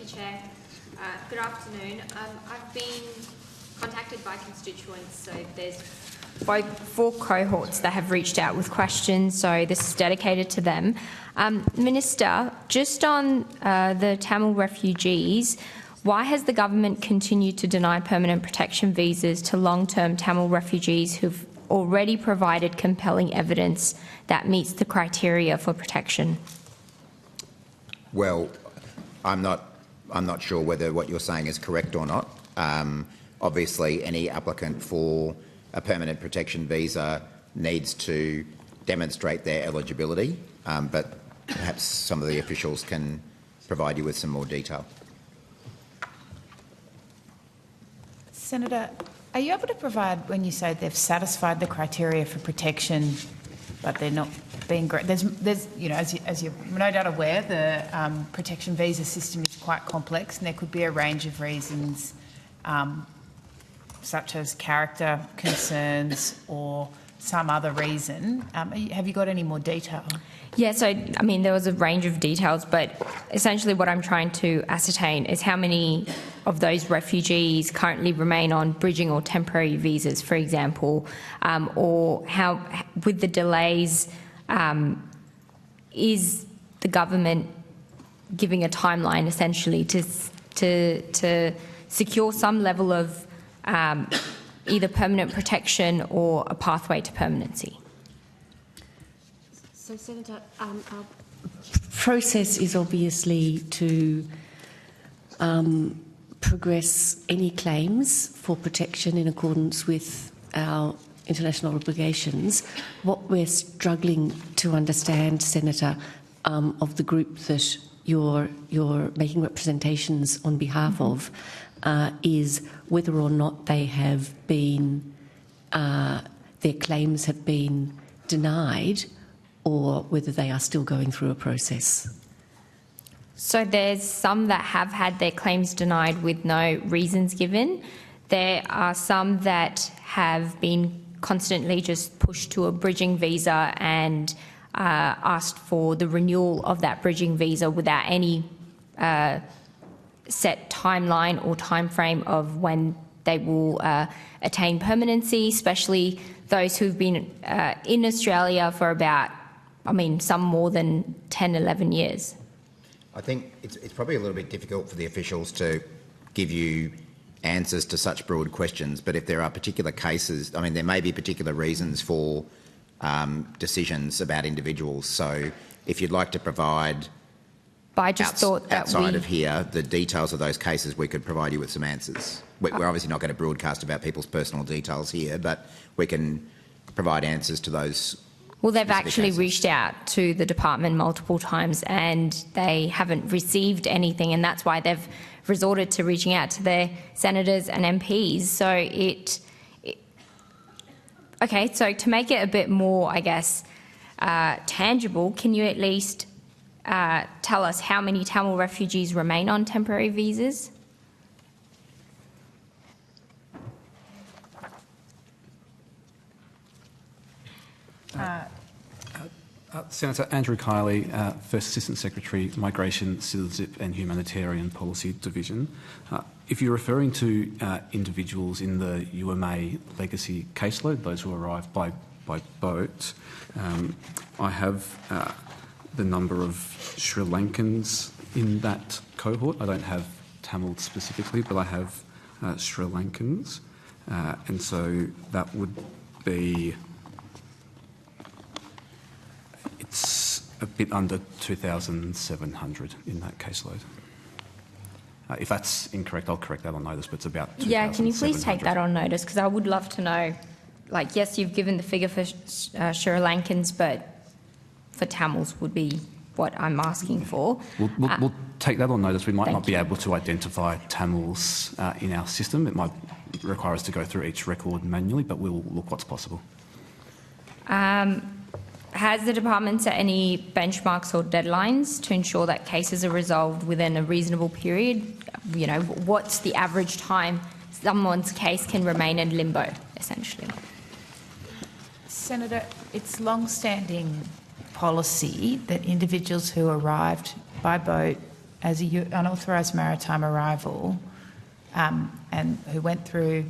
you, Chair. Good afternoon. I've been contacted by constituents, so there's four cohorts that have reached out with questions, so this is dedicated to them. Minister, just on the Tamil refugees, why has the government continued to deny permanent protection visas to long-term Tamil refugees who've already provided compelling evidence that meets the criteria for protection? Well, I'm not sure whether what you're saying is correct or not. Obviously, any applicant for a permanent protection visa needs to demonstrate their eligibility, but perhaps some of the officials can provide you with some more detail. Senator, are you able to provide, when you say they've satisfied the criteria for protection, but they're not being there's you know, as you're no doubt aware, the protection visa system is quite complex, and there could be a range of reasons, such as character concerns or some other reason. Have you got any more detail? Yeah, so, I mean, there was a range of details, but essentially what I'm trying to ascertain is how many of those refugees currently remain on bridging or temporary visas, for example, or how, with the delays, is the government giving a timeline essentially to secure some level of either permanent protection or a pathway to permanency? So, Senator, our process is obviously to progress any claims for protection in accordance with our international obligations. What we're struggling to understand, Senator, of the group that you're making representations on behalf of, is whether or not they have been, their claims have been denied, or whether they are still going through a process. So there's some that have had their claims denied with no reasons given. There are some that have been constantly just pushed to a bridging visa and asked for the renewal of that bridging visa without any set timeline or time frame of when they will attain permanency, especially those who've been in Australia for about, I mean, some more than 10, 11 years. I think it's probably a little bit difficult for the officials to give you answers to such broad questions, but if there are particular cases, I mean, there may be particular reasons for decisions about individuals. So if you'd like to provide, but I just thought that outside of here, the details of those cases, we could provide you with some answers. We're obviously not going to broadcast about people's personal details here, but we can provide answers to those. Well, they've actually cases. reached out to the department multiple times and they haven't received anything, and that's why they've resorted to reaching out to their senators and MPs. So okay, so to make it a bit more, I guess, tangible, can you at least tell us how many Tamil refugees remain on temporary visas? Senator Andrew Kiley, First Assistant Secretary, Migration, Citizenship and Humanitarian Policy Division. If you're referring to individuals in the UMA legacy caseload, those who arrived by boat, I have the number of Sri Lankans in that cohort. I don't have Tamil specifically, but I have Sri Lankans, and so that would be, it's a bit under 2,700 in that caseload. If that's incorrect, I'll correct that on notice, but it's about 2,700. Yeah, can you please take that on notice? Because I would love to know, like, yes, you've given the figure for Sri Lankans, but for Tamils would be what I'm asking for. We'll take that on notice. We might not be able to identify Tamils in our system. It might require us to go through each record manually, but we'll look what's possible. Has the department set any benchmarks or deadlines to ensure that cases are resolved within a reasonable period? You know, what's the average time someone's case can remain in limbo, essentially? Senator, it's long-standing policy that individuals who arrived by boat as a unauthorised maritime arrival and who went through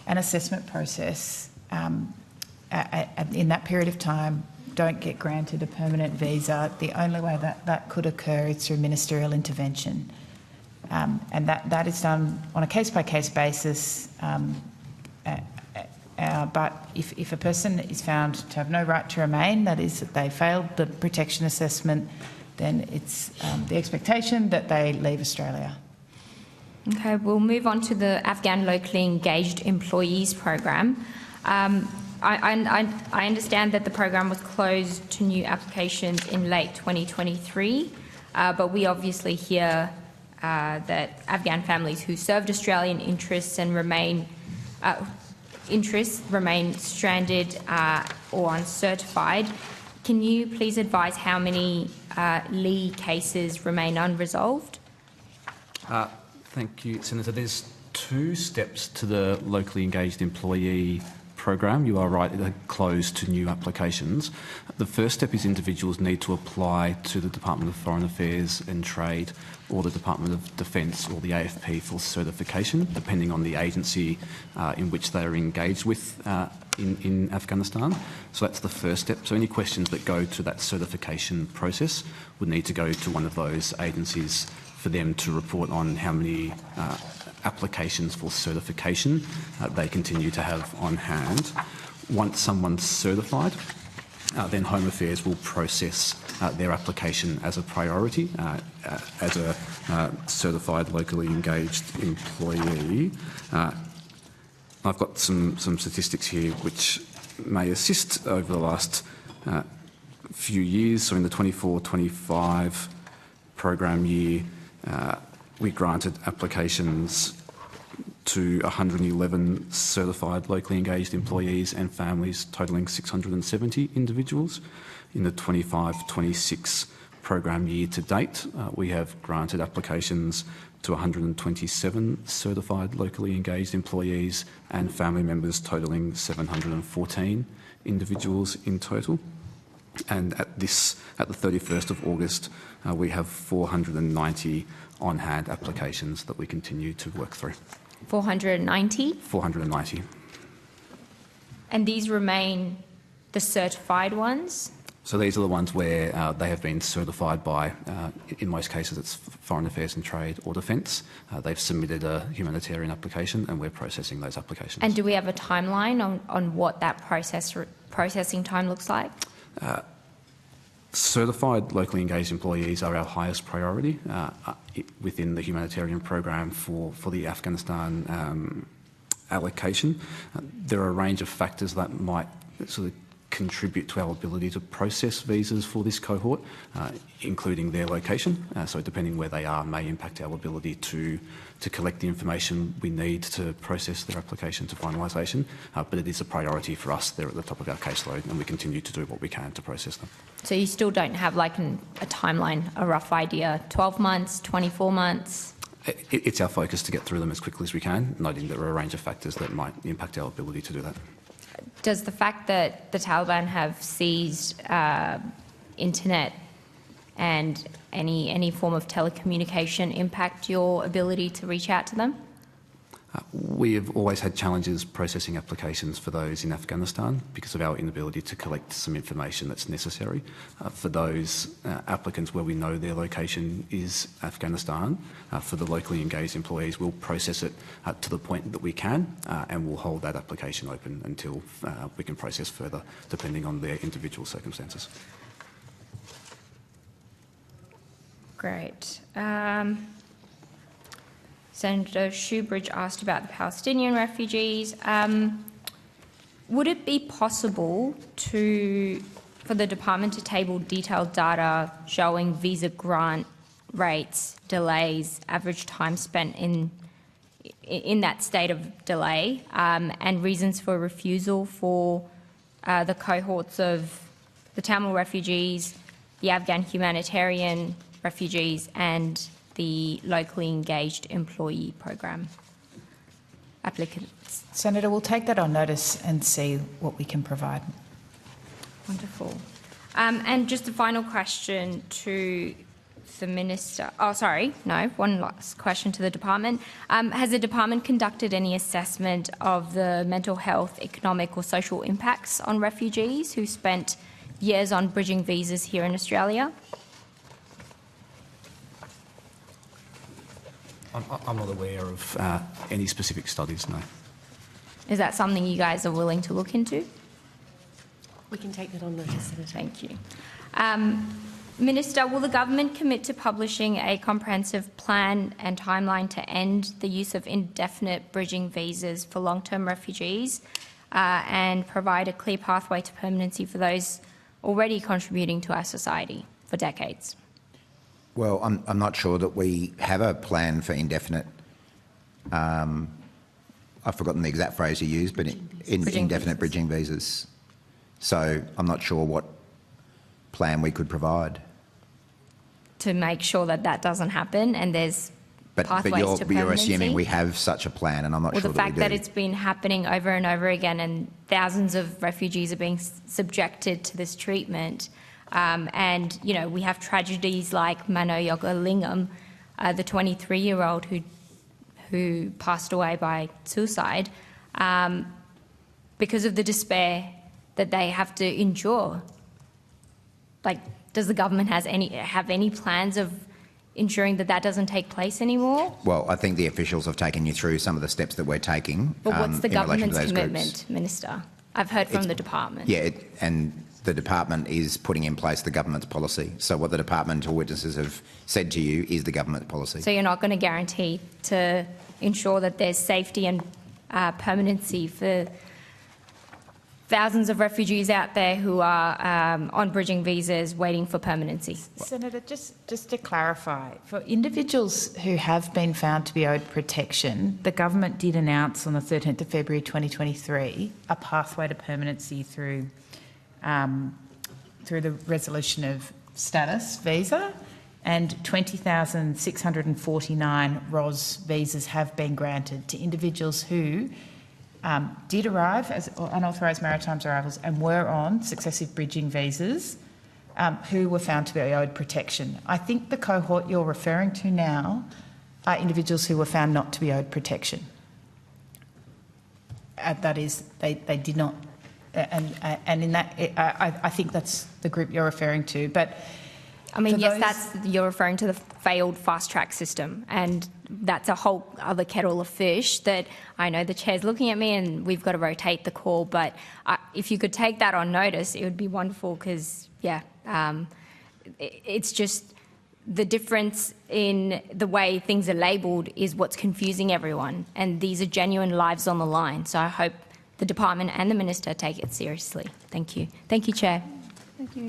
an assessment process in that period of time don't get granted a permanent visa, the only way that could occur is through ministerial intervention. And that is done on a case-by-case basis. But if a person is found to have no right to remain, that is, that they failed the protection assessment, then it's the expectation that they leave Australia. Okay, we'll move on to the Afghan Locally Engaged Employees Program. I understand that the program was closed to new applications in late 2023, but we obviously hear that Afghan families who served Australian interests and remain stranded or uncertified. Can you please advise how many Lee cases remain unresolved? Thank you, Senator. There's 2 steps to the locally engaged employee program. You are right, it closed to new applications. The first step is individuals need to apply to the Department of Foreign Affairs and Trade or the Department of Defence or the AFP for certification, depending on the agency in which they are engaged with in Afghanistan. So that's the first step. So any questions that go to that certification process would need to go to one of those agencies for them to report on how many applications for certification they continue to have on hand. Once someone's certified, then Home Affairs will process their application as a priority, as a certified locally engaged employee. I've got some statistics here which may assist over the last few years. So in the 24-25 program year, we granted applications to 111 certified locally engaged employees and families totalling 670 individuals. In the 25-26 program year to date, we have granted applications to 127 certified locally engaged employees and family members totalling 714 individuals in total. And at the 31st of August, we have 490 on-hand applications that we continue to work through. 490? 490. And these remain the certified ones? So these are the ones where they have been certified by, in most cases it's Foreign Affairs and Trade or Defence. They've submitted a humanitarian application and we're processing those applications. And do we have a timeline on what that processing time looks like? Certified locally engaged employees are our highest priority within the humanitarian program for the Afghanistan allocation. There are a range of factors that might sort of contribute to our ability to process visas for this cohort, including their location. So depending where they are may impact our ability to collect the information we need to process their application to finalisation. But it is a priority for us. They're at the top of our caseload and we continue to do what we can to process them. So you still don't have like a timeline, a rough idea, 12 months, 24 months? It's our focus to get through them as quickly as we can, noting there are a range of factors that might impact our ability to do that. Does the fact that the Taliban have seized internet and any form of telecommunication impact your ability to reach out to them? We have always had challenges processing applications for those in Afghanistan because of our inability to collect some information that's necessary. For those applicants where we know their location is Afghanistan, for the locally engaged employees, we'll process it to the point that we can and we'll hold that application open until we can process further, depending on their individual circumstances. Great. Senator Shoebridge asked about the Palestinian refugees. Would it be possible for the department to table detailed data showing visa grant rates, delays, average time spent in that state of delay, and reasons for refusal for the cohorts of the Tamil refugees, the Afghan humanitarian refugees, and the locally engaged employee program applicants? Senator, we'll take that on notice and see what we can provide. Wonderful. And just a final question to the Minister. Oh, sorry, no, one last question to the department. Has the department conducted any assessment of the mental health, economic or social impacts on refugees who spent years on bridging visas here in Australia? I'm not aware of any specific studies, no. Is that something you guys are willing to look into? We can take that on notice, Senator. Thank you. Minister, will the government commit to publishing a comprehensive plan and timeline to end the use of indefinite bridging visas for long-term refugees and provide a clear pathway to permanency for those already contributing to our society for decades? Well, I'm not sure that we have a plan for indefinite. I've forgotten the exact phrase you used, but indefinite bridging visas. So I'm not sure what plan we could provide. To make sure that that doesn't happen and there's pathways to permanency? But you're assuming we have such a plan, and I'm not sure that we do. Well, the fact that it's been happening over and over again and thousands of refugees are being subjected to this treatment, and, you know, we have tragedies like Mano Yogalingam, the 23-year-old who passed away by suicide because of the despair that they have to endure. Like, does the government have any plans of ensuring that that doesn't take place anymore? Well, I think the officials have taken you through some of the steps that we're taking. But what's the in relation to government's those commitment, groups. Minister? I've heard from the department. Yeah, and the department is putting in place the government's policy. So what the department or witnesses have said to you is the government's policy. So you're not going to guarantee to ensure that there's safety and permanency for thousands of refugees out there who are on bridging visas waiting for permanency? Senator, just to clarify, for individuals who have been found to be owed protection, the government did announce on the 13th of February 2023 a pathway to permanency through the resolution of status visa, and 20,649 ROS visas have been granted to individuals who did arrive as unauthorised maritime arrivals and were on successive bridging visas who were found to be owed protection. I think the cohort you're referring to now are individuals who were found not to be owed protection. That is, they did not, and in that, I think that's the group you're referring to. But I mean, yes, you're referring to the failed fast-track system, and that's a whole other kettle of fish that I know the chair's looking at me and we've got to rotate the call, but if you could take that on notice, it would be wonderful because, yeah, it's just the difference in the way things are labelled is what's confusing everyone, and these are genuine lives on the line, so I hope the department and the minister take it seriously. Thank you. Thank you, Chair. Thank you.